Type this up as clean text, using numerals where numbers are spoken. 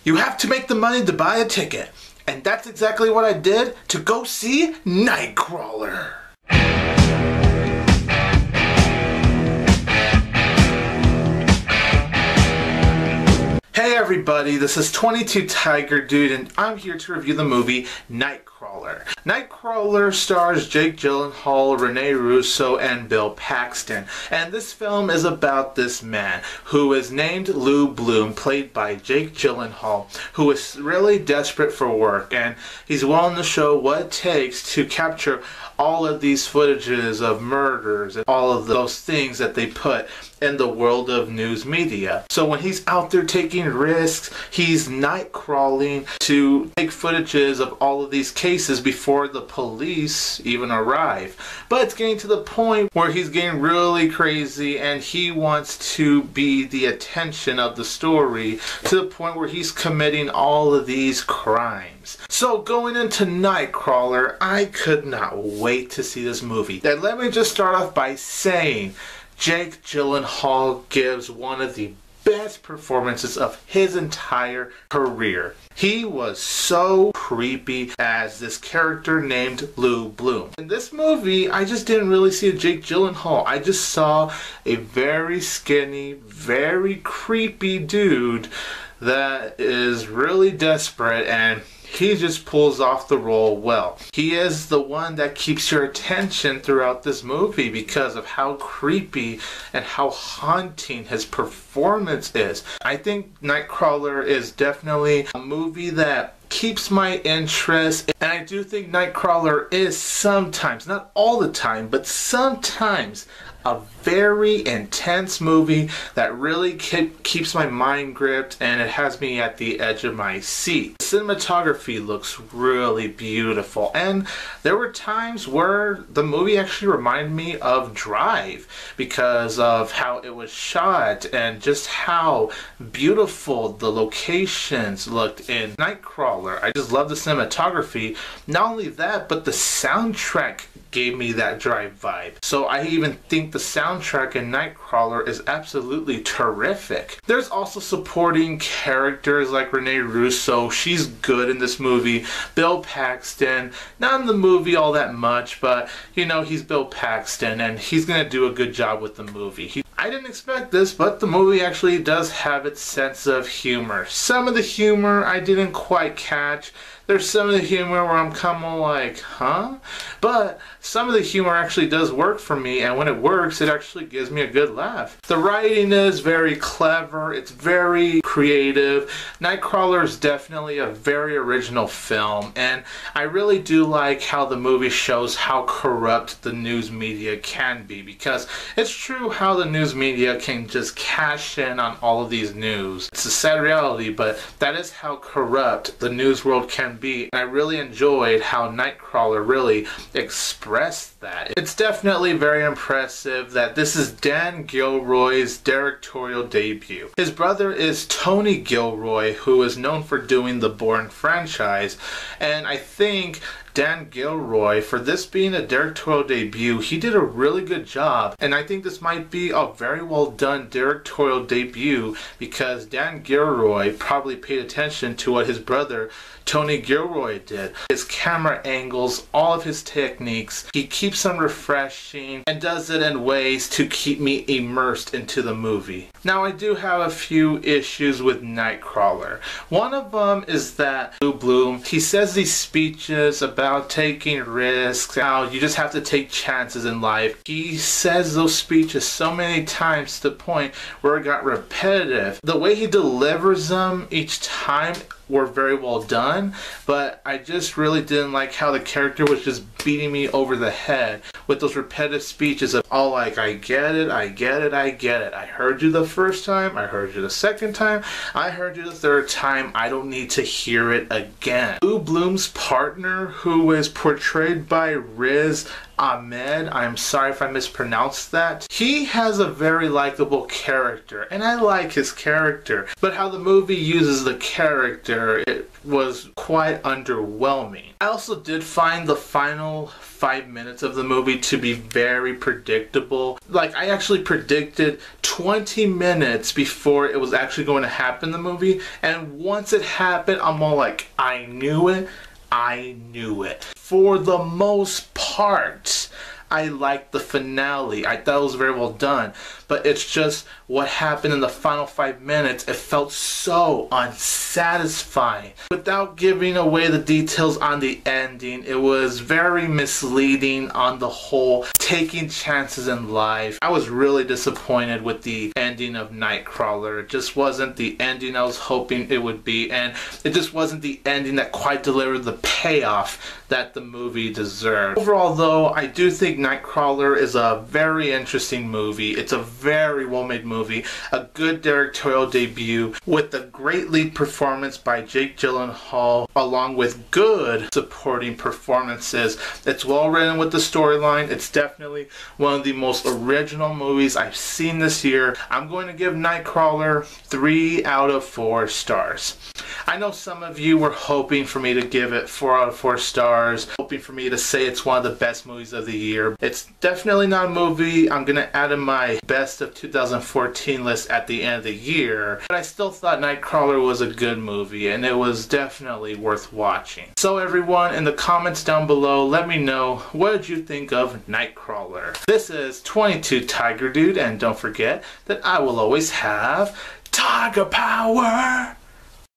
You have to make the money to buy a ticket. And that's exactly what I did to go see Nightcrawler. Hey everybody, this is 22 Tiger Dude and I'm here to review the movie Nightcrawler. Nightcrawler stars Jake Gyllenhaal, Rene Russo, and Bill Paxton. And this film is about this man who is named Lou Bloom, played by Jake Gyllenhaal, who is really desperate for work, and he's willing to show what it takes to capture all of these footages of murders and all of those things that they put in the world of news media. So when he's out there taking risks, he's night crawling to take footages of all of these cases before the police even arrive. But it's getting to the point where he's getting really crazy and he wants to be the attention of the story to the point where he's committing all of these crimes. So going into Nightcrawler, I could not wait to see this movie. And let me just start off by saying Jake Gyllenhaal gives one of the best performances of his entire career. He was so creepy as this character named Lou Bloom. In this movie, I just didn't really see a Jake Gyllenhaal. I just saw a very skinny, very creepy dude that is really desperate, and he just pulls off the role well. He is the one that keeps your attention throughout this movie because of how creepy and how haunting his performance is. I think Nightcrawler is definitely a movie that keeps my interest, and I do think Nightcrawler is sometimes, not all the time, but sometimes a very intense movie that really keeps my mind gripped, and it has me at the edge of my seat. The cinematography looks really beautiful, and there were times where the movie actually reminded me of Drive because of how it was shot and just how beautiful the locations looked in Nightcrawler. I just love the cinematography. Not only that, but the soundtrack gave me that Drive vibe. So I even think the soundtrack in Nightcrawler is absolutely terrific. There's also supporting characters like Rene Russo. She's good in this movie. Bill Paxton, not in the movie all that much, but you know, he's Bill Paxton and he's gonna do a good job with the movie. I didn't expect this, but the movie actually does have its sense of humor. Some of the humor I didn't quite catch. There's some of the humor where I'm kind of like, huh? But some of the humor actually does work for me, and when it works, it actually gives me a good laugh. The writing is very clever, it's very creative. Nightcrawler is definitely a very original film, and I really do like how the movie shows how corrupt the news media can be, because it's true how the news media can just cash in on all of these news. It's a sad reality, but that is how corrupt the news world can be. I really enjoyed how Nightcrawler really expressed that. It's definitely very impressive that this is Dan Gilroy's directorial debut. His brother is Tony Gilroy, who is known for doing the Bourne franchise, and I think Dan Gilroy, for this being a directorial debut, he did a really good job, and I think this might be a very well done directorial debut because Dan Gilroy probably paid attention to what his brother Tony Gilroy did. His camera angles, all of his techniques, he keeps them refreshing and does it in ways to keep me immersed into the movie. Now I do have a few issues with Nightcrawler. One of them is that Lou Bloom, he says these speeches about taking risks, how you just have to take chances in life. He says those speeches so many times to the point where it got repetitive. The way he delivers them each time were very well done, but I just really didn't like how the character was just beating me over the head with those repetitive speeches of, oh, like, I get it, I get it, I get it. I heard you the first time, I heard you the second time, I heard you the third time, I don't need to hear it again. Lou Bloom's partner, who is portrayed by Riz Ahmed. I'm sorry if I mispronounced that. He has a very likable character, and I like his character. But how the movie uses the character, it was quite underwhelming. I also did find the final 5 minutes of the movie to be very predictable. Like, I actually predicted 20 minutes before it was actually going to happen in the movie, and once it happened, I'm all like, I knew it. I knew it. For the most part, I liked the finale. I thought it was very well done. But it's just what happened in the final 5 minutes. It felt so unsatisfying. Without giving away the details on the ending, it was very misleading on the whole, taking chances in life. I was really disappointed with the ending of Nightcrawler. It just wasn't the ending I was hoping it would be, and it just wasn't the ending that quite delivered the payoff that the movie deserved. Overall though, I do think Nightcrawler is a very interesting movie. It's a very well-made movie, a good directorial debut with a great lead performance by Jake Gyllenhaal, along with good supporting performances. It's well written with the storyline. It's definitely one of the most original movies I've seen this year. I'm going to give Nightcrawler 3 out of 4 stars. I know some of you were hoping for me to give it 4 out of 4 stars, hoping for me to say it's one of the best movies of the year. It's definitely not a movie I'm going to add in my best of 2014 list at the end of the year, but I still thought Nightcrawler was a good movie, and it was definitely worth watching. So everyone, in the comments down below, let me know, what did you think of Nightcrawler? This is 22 Tiger Dude, and don't forget that I will always have Tiger Power!